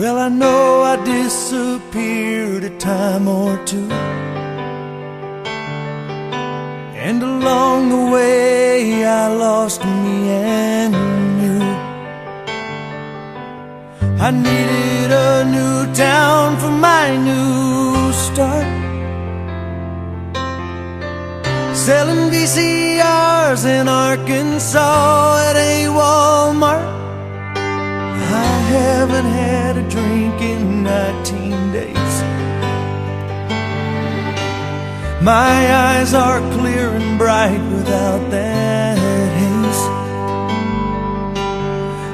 Well, I know I disappeared a time or two, and along the way I lost me and you. I needed a new town for my new start, selling VCRs in Arkansas at a Walmart. I haven't had a drink in 19 days. My eyes are clear and bright without that haze.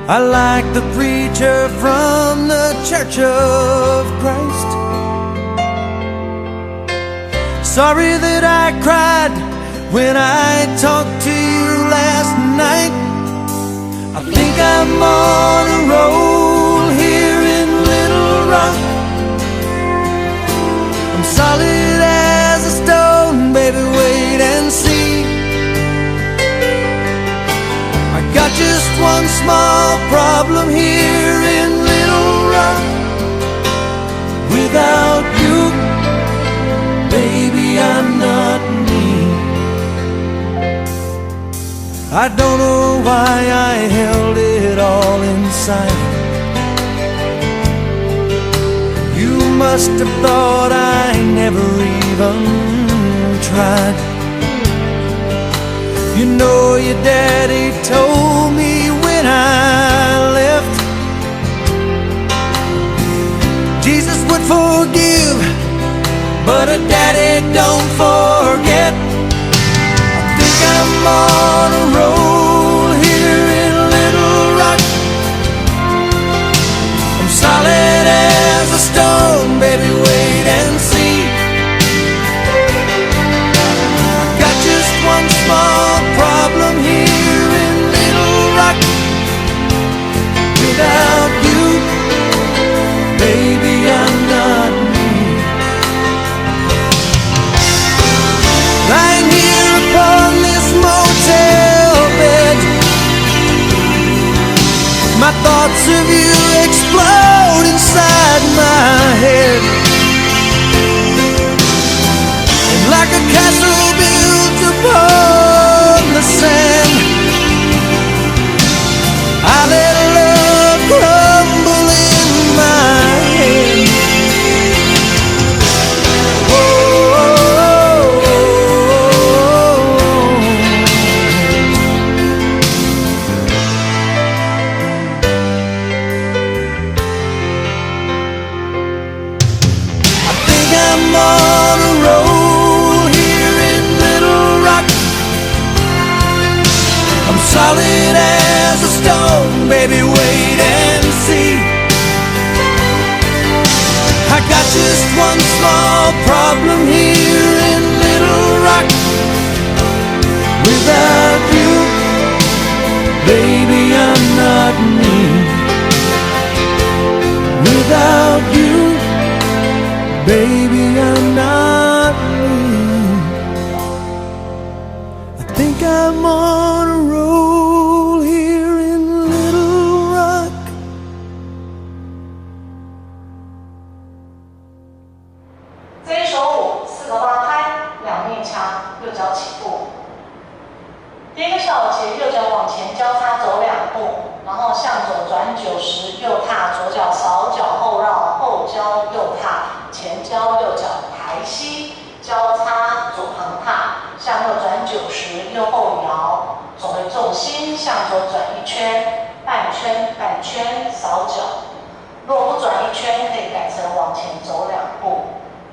I like the preacher from the Church of Christ. Sorry that I cried when I talked to you last night. I think I'm on a roll here in Little Rock. I'm solid as a stone, baby, wait and see. I got just one small problem here in Little Rock. Without you, baby, I'm not me. I don't know why I held it all inside. You must have thought I never even tried. You know your daddy told me when I left, Jesus would forgive, but a daddy don't forget. I'm on a roll here in Little Rock. I'm solid as a stone, baby, wait and see. I've got just one small problem here in Little Rock. Without you, baby, I'm not me. Lying here upon this motel bed, my thoughts of you explode inside my head. And like a castle built upon the sand, I let love crumble in my hand. I'm on a roll here in Little Rock. I'm solid as a stone, baby, wait and see. I got just one small problem here in Little Rock. Without you, baby, I'm not me. Without you, baby, I'm not me. I think I'm on a roll here in Little Rock.这一首舞4个八拍，2面墙，右脚起步。第一个小节，右脚往前交叉走2步，然后向左转90，右踏，左脚扫脚后绕，后交右踏。前交右脚抬膝，交叉左横踏，向右转90，右后摇，走回重心，向左转1圈，半圈半圈，扫脚。若不转1圈，可以改成往前走2步。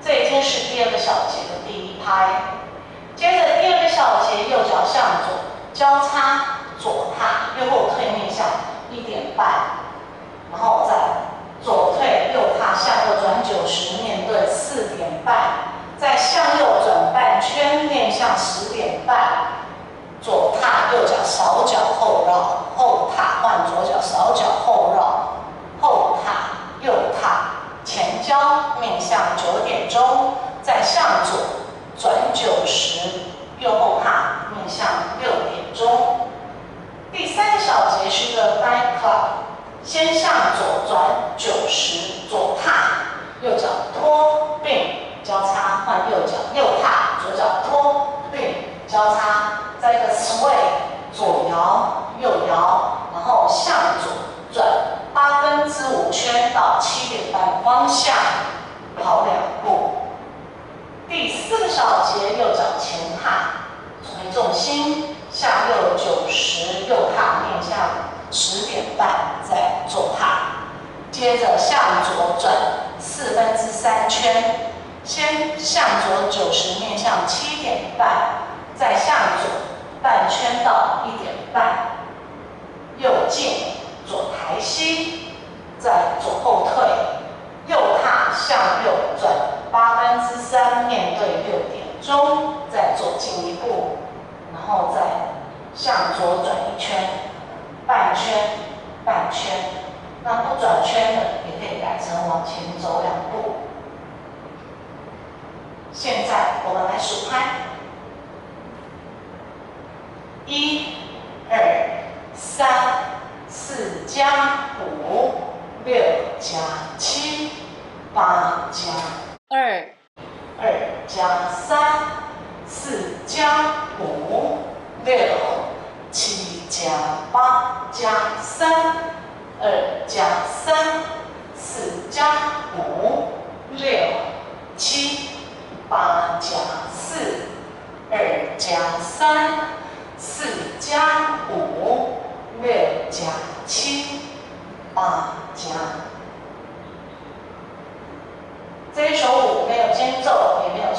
这已经是第2个小节的第1拍。接着第2个小节，右脚向左交叉左踏，右后退面向1点半，然后再左退右踏，向右转90，面对4点半，再向右转半圈，面向10点半，左踏右脚扫脚后绕，后踏换左脚扫脚后绕，后踏右踏，前交面向9点钟，再向左转90，右后踏面向6点钟。第3个小节是一个 back club， 先向左转90。交叉换右脚，右踏左脚拖并交叉，再一个 sway 左摇右摇，然后向左转5/8圈到7点半方向跑2步。第4个小节右脚前踏，转移重心，下右90，右踏面向10点半，再左踏，接着向左转3/4圈，先向左90面向7点半，再向左半圈到1点半，右进左抬膝，再左后退，右踏向右转3/8面对6点钟，再左进1步，然后再向左转1圈，半圈半圈。那不转圈的也可以改成往前走2步。现在我们来数拍，1、2、3、4加5、6加7、8加2、2加3、4加5、6、7加8加3、2加3、4加5、6、7、8加4、2加3、4加5、6加7、8加。这一首舞没有间奏，也没有